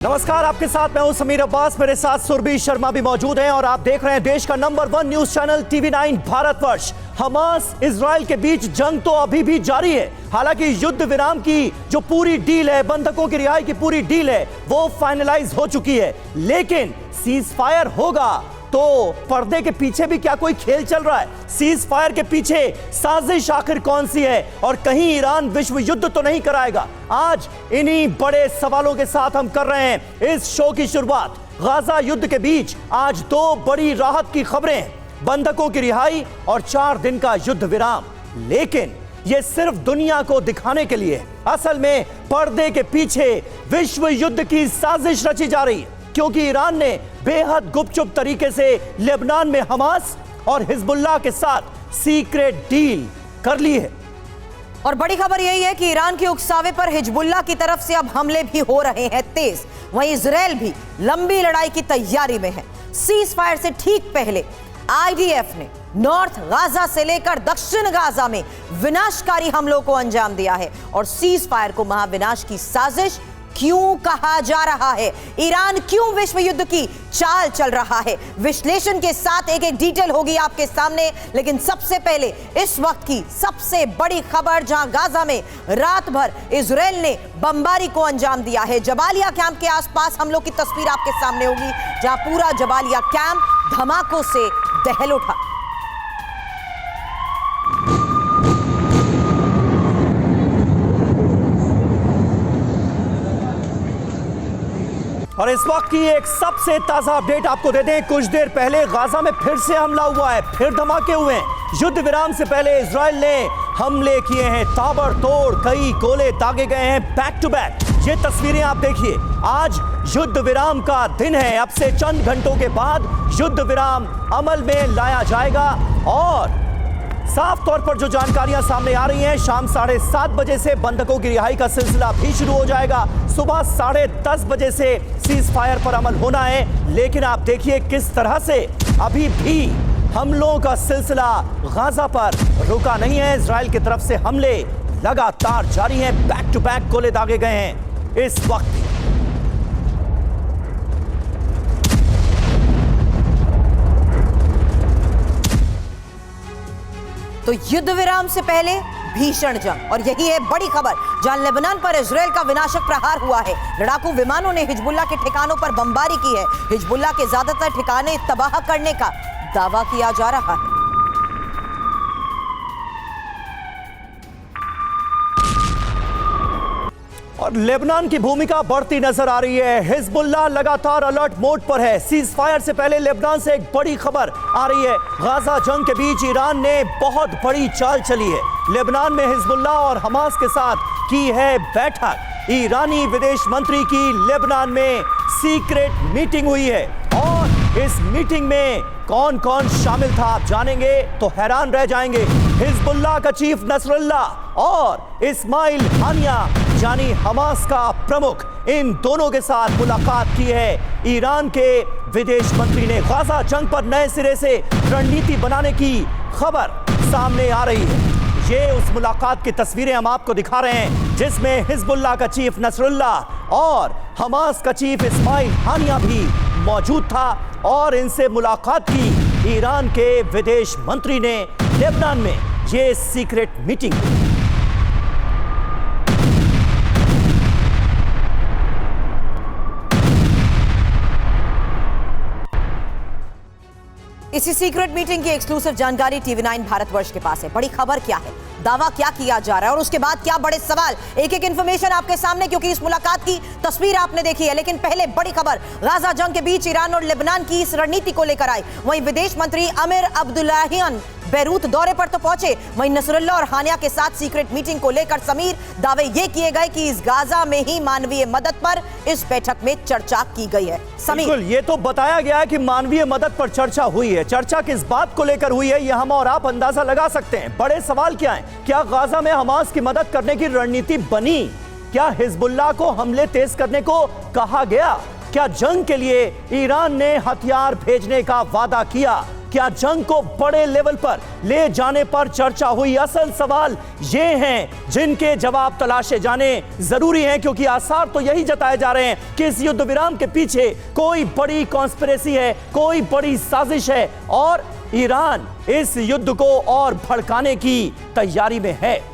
नमस्कार, आपके साथ मैं हूं समीर अब्बास। मेरे साथ सुरभि शर्मा भी मौजूद हैं और आप देख रहे हैं देश का number 1 news channel TV9 Bharatvarsh. Hamas Israel के बीच जंग तो अभी भी जारी है। हालांकि युद्ध विराम की जो पूरी डील है, बंधकों की रिहाई की पूरी डील है, वो फाइनलाइज हो चुकी है। लेकिन सीज फायर होगा तो पर्दे के पीछे भी क्या कोई खेल चल रहा है? सीज फायर के पीछे साजिश आखिर कौन सी है? और कहीं ईरान विश्व युद्ध तो नहीं कराएगा? आज इन्हीं बड़े सवालों के साथ हम कर रहे हैं इस शो की शुरुआत। गाजा युद्ध के बीच आज दो बड़ी राहत की खबरें हैं, बंधकों की रिहाई और 4 दिन का युद्ध विराम। लेकिन यह सिर्फ दुनिया को दिखाने के लिए, असल में पर्दे के पीछे विश्व युद्ध की साजिश रची जा रही है, क्योंकि ईरान ने बेहद गुपचुप तरीके से लेबनान में हमास और हिजबुल्लाह के साथ सीक्रेट डील कर ली है। और बड़ी खबर यही है कि ईरान के उकसावे पर हिजबुल्लाह की तरफ से अब हमले भी हो रहे हैं तेज। वहीं इजराइल भी लंबी लड़ाई की तैयारी में है। सीज फायर से ठीक पहले IDF ने नॉर्थ गाजा से लेकर दक्षिण गाजा में विनाशकारी हमलों को अंजाम दिया है। और सीज फायर को महाविनाश की साजिश क्यों कहा जा रहा है? ईरान क्यों विश्व युद्ध की चाल चल रहा है? विश्लेषण के साथ एक एक डिटेल होगी आपके सामने। लेकिन सबसे पहले इस वक्त की सबसे बड़ी खबर, जहां गाजा में रात भर इजराइल ने बमबारी को अंजाम दिया है। जबालिया कैंप के आसपास हमलों की तस्वीर आपके सामने होगी, जहां पूरा जबालिया कैंप धमाकों से दहल उठा। और इस वक्त की एक सबसे ताजा अपडेट आपको दे दें। कुछ देर पहले गाजा में फिर से हमला हुआ है, फिर धमाके हुए हैं। युद्ध विराम से पहले इजराइल ने हमले किए हैं ताबड़तोड़, कई गोले दागे गए हैं बैक टू बैक। ये तस्वीरें आप देखिए। आज युद्ध विराम का दिन है। अब से चंद घंटों के बाद युद्ध विराम अमल में लाया जाएगा और साफ तौर पर जो जानकारियां सामने आ रही हैं, शाम 7:30 बजे से बंधकों की रिहाई का सिलसिला भी शुरू हो जाएगा। सुबह 10:30 बजे से सीज फायर पर अमल होना है। लेकिन आप देखिए किस तरह से अभी भी हमलों का सिलसिला गाजा पर रुका नहीं है। इजराइल की तरफ से हमले लगातार जारी हैं, बैक टू बैक गोले दागे गए हैं इस वक्त। तो युद्ध विराम से पहले भीषण जंग, और यही है बड़ी खबर, जहां लेबनान पर इजराइल का विनाशक प्रहार हुआ है। लड़ाकू विमानों ने हिजबुल्लाह के ठिकानों पर बमबारी की है। हिजबुल्लाह के ज्यादातर ठिकाने तबाह करने का दावा किया जा रहा है। और लेबनान की भूमिका बढ़ती नजर आ रही है। हिजबुल्लाह लगातार अलर्ट मोड पर है। सीज फायर से पहले लेबनान से एक बड़ी खबर आ रही है। गाजा जंग के बीच ईरान ने बहुत बड़ी चाल चली है। लेबनान में हिजबुल्लाह और हमास के साथ की है बैठक। ईरानी विदेश मंत्री की लेबनान में सीक्रेट मीटिंग हुई है और इस मीटिंग में कौन कौन शामिल था आप जानेंगे तो हैरान रह जाएंगे। हिजबुल्लाह का चीफ नसरुल्लाह और इस्माइल हानिया यानी हमास का प्रमुख, इन दोनों के साथ मुलाकात की है ईरान के विदेश मंत्री ने। गाजा जंग पर नए सिरे से रणनीति बनाने की खबर सामने आ रही है। ये उस मुलाकात की तस्वीरें हम आपको दिखा रहे हैं, जिसमें हिजबुल्लाह का चीफ नसरुल्लाह और हमास का चीफ इस्माइल हानिया भी मौजूद था और इनसे मुलाकात की ईरान के विदेश मंत्री ने लेबनान में ये सीक्रेट मीटिंग की। इसी सीक्रेट मीटिंग की एक्सक्लूसिव जानकारी TV9 भारतवर्ष के पास है। बड़ी खबर क्या है, दावा क्या किया जा रहा है और उसके बाद क्या बड़े सवाल, एक एक इंफॉर्मेशन आपके सामने, क्योंकि इस मुलाकात की तस्वीर आपने देखी है। लेकिन पहले बड़ी खबर, गाजा जंग के बीच ईरान और लेबनान की इस रणनीति को लेकर आई। वहीं विदेश मंत्री आमिर अब्दुल्लाहियान बैरूत दौरे पर तो पहुंचे, वहीं नसरुल्लाह और हानिया के साथ सीक्रेट मीटिंग को लेकर समीर दावे ये किए गए कि इस गाजा में ही मानवीय मदद पर इस बैठक में चर्चा की गई है। बिल्कुल, ये तो बताया गया है कि मानवीय मदद पर चर्चा हुई है। चर्चा किस बात को लेकर हुई है, यह हम और आप अंदाजा लगा सकते हैं। बड़े सवाल क्या हैं? क्या गाजा में हमास की मदद करने की रणनीति बनी? क्या हिजबुल्लाह को हमले तेज करने को कहा गया? क्या जंग के लिए ईरान ने हथियार भेजने का वादा किया? क्या जंग को बड़े लेवल पर ले जाने पर चर्चा हुई? असल सवाल ये हैं जिनके जवाब तलाशे जाने जरूरी हैं, क्योंकि आसार तो यही जताए जा रहे हैं कि इस युद्ध विराम के पीछे कोई बड़ी कॉन्स्पिरेसी है, कोई बड़ी साजिश है और ईरान इस युद्ध को और भड़काने की तैयारी में है।